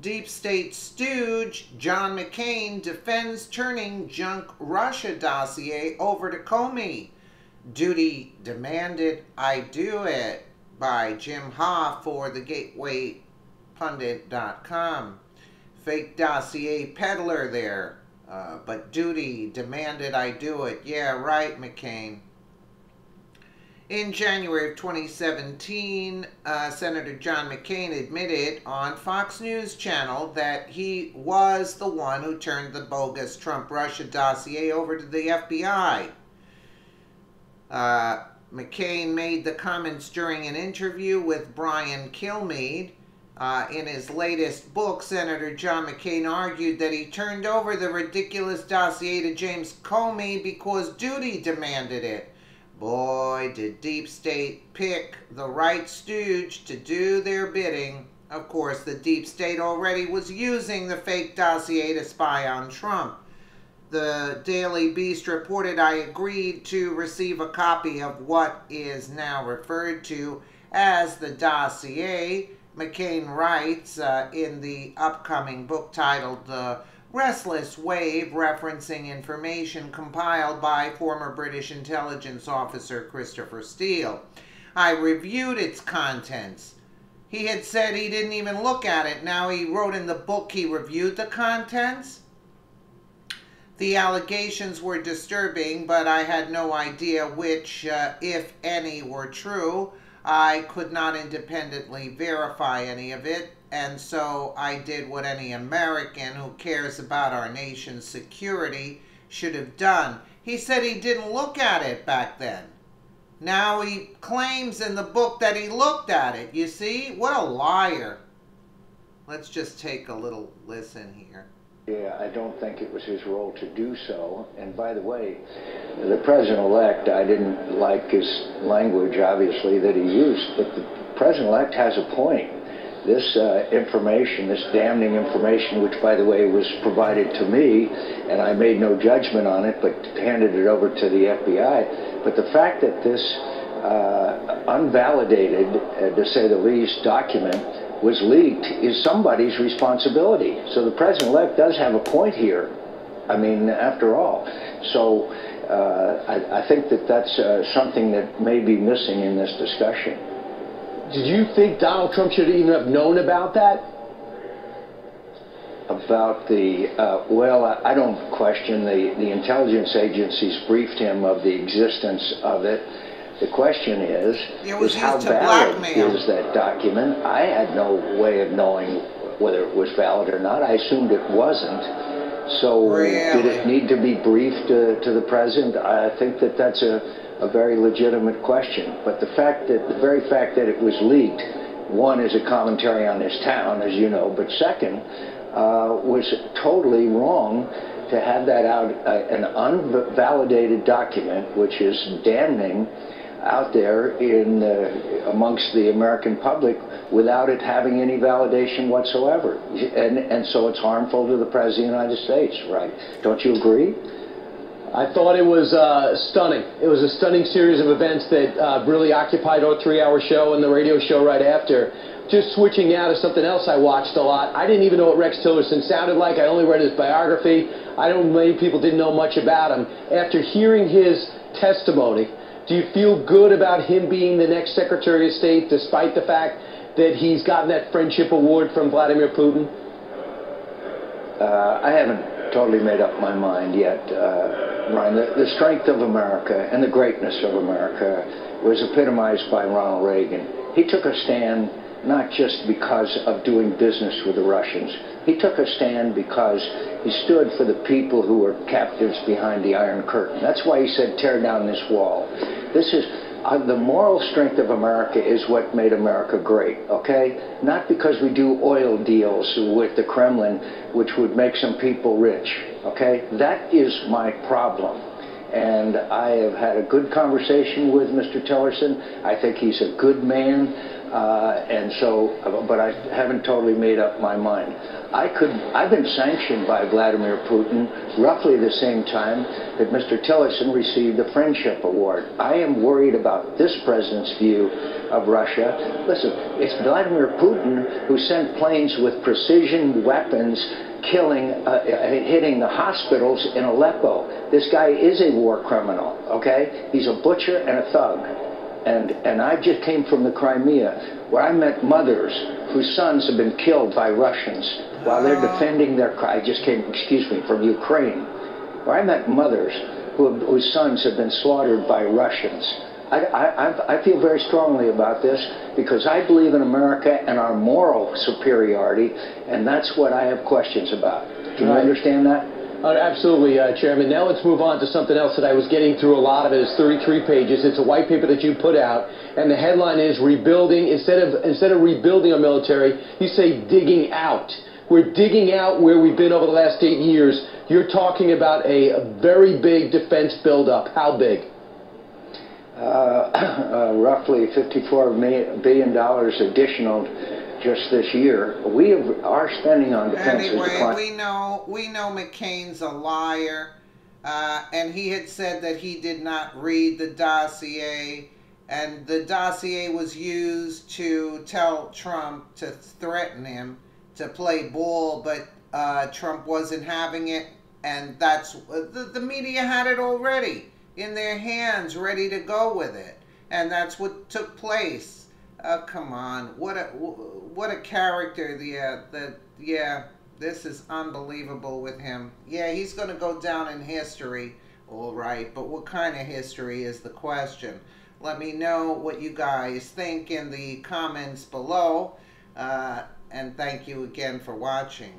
Deep State Stooge John McCain defends turning junk Russia dossier over to Comey. Duty demanded I do it, by Jim Ha for thegatewaypundit.com. Fake dossier peddler there, but duty demanded I do it. Yeah, right, McCain. In January of 2017, Senator John McCain admitted on Fox News Channel that he was the one who turned the bogus Trump-Russia dossier over to the FBI. McCain made the comments during an interview with Brian Kilmeade. In his latest book, Senator John McCain argued that he turned over the ridiculous dossier to James Comey because duty demanded it. Boy, did Deep State pick the right stooge to do their bidding. Of course, the Deep State already was using the fake dossier to spy on Trump. The Daily Beast reported I agreed to receive a copy of what is now referred to as the dossier. McCain writes in the upcoming book titled The Restless Wave, referencing information compiled by former British intelligence officer Christopher Steele. I reviewed its contents. He had said he didn't even look at it. Now he wrote in the book he reviewed the contents. The allegations were disturbing, but I had no idea which, if any, were true. I could not independently verify any of it, and so I did what any American who cares about our nation's security should have done. He said he didn't look at it back then. Now he claims in the book that he looked at it. You see? What a liar. Let's just take a little listen here. Yeah, I don't think it was his role to do so. And by the way, the president-elect, I didn't like his language, obviously, that he used, but the president-elect has a point. This information, this damning information, which, by the way, was provided to me, and I made no judgment on it, but handed it over to the FBI. But the fact that this unvalidated, to say the least, document was leaked is somebody's responsibility. So the president-elect does have a point here. I mean, after all. So I think that that's something that may be missing in this discussion. Did you think Donald Trump should even have known about that? About the, well, I don't question the intelligence agencies briefed him of the existence of it. The question is how valid is that document? I had no way of knowing whether it was valid or not. I assumed it wasn't. So did it need to be briefed to the president? I think that that's a very legitimate question. But the very fact that it was leaked, one, is a commentary on this town, as you know, but second, was totally wrong to have that out, an unvalidated document, which is damning, out there amongst the American public without it having any validation whatsoever. And so it's harmful to the President of the United States, right? Don't you agree? I thought it was stunning. It was a stunning series of events that really occupied our 3-hour show and the radio show right after. Just switching now to something else I watched a lot. I didn't even know what Rex Tillerson sounded like. I only read his biography. Many people didn't know much about him. After hearing his testimony, do you feel good about him being the next Secretary of State, despite the fact that he's gotten that friendship award from Vladimir Putin? I haven't totally made up my mind yet, Brian. The strength of America and the greatness of America was epitomized by Ronald Reagan. He took a stand not just because of doing business with the Russians. He took a stand because he stood for the people who were captives behind the Iron Curtain. That's why he said, tear down this wall. This is the moral strength of America is what made America great, okay? Not because we do oil deals with the Kremlin, which would make some people rich, okay? That is my problem. And I have had a good conversation with Mr. Tillerson. I think he's a good man And so, but I haven't totally made up my mind. I've been sanctioned by Vladimir Putin roughly the same time that Mr. Tillerson received the Friendship Award. I am worried about this president's view of Russia. Listen, it's Vladimir Putin who sent planes with precision weapons hitting the hospitals in Aleppo. This guy is a war criminal, okay? He's a butcher and a thug. And I just came from the Crimea, where I met mothers whose sons have been killed by Russians while they're defending their... I just came, excuse me, from Ukraine, where I met mothers whose sons have been slaughtered by Russians. I feel very strongly about this because I believe in America and our moral superiority, and that's what I have questions about. Do you understand that? Absolutely, Chairman. Now let's move on to something else that I was getting through a lot of it. It's 33 pages. It's a white paper that you put out, and the headline is rebuilding. Instead of rebuilding our military, you say digging out. We're digging out where we've been over the last 8 years. You're talking about a very big defense buildup. How big? Roughly $54 billion additional just this year. Our spending on defense is declining. Anyway, we know McCain's a liar, and he had said that he did not read the dossier, and the dossier was used to tell Trump to threaten him to play ball, but Trump wasn't having it, and that's the media had it already in their hands, ready to go with it, and that's what took place. Come on, what a character! Yeah, this is unbelievable with him. Yeah, he's going to go down in history, all right. But what kind of history is the question? Let me know what you guys think in the comments below, and thank you again for watching.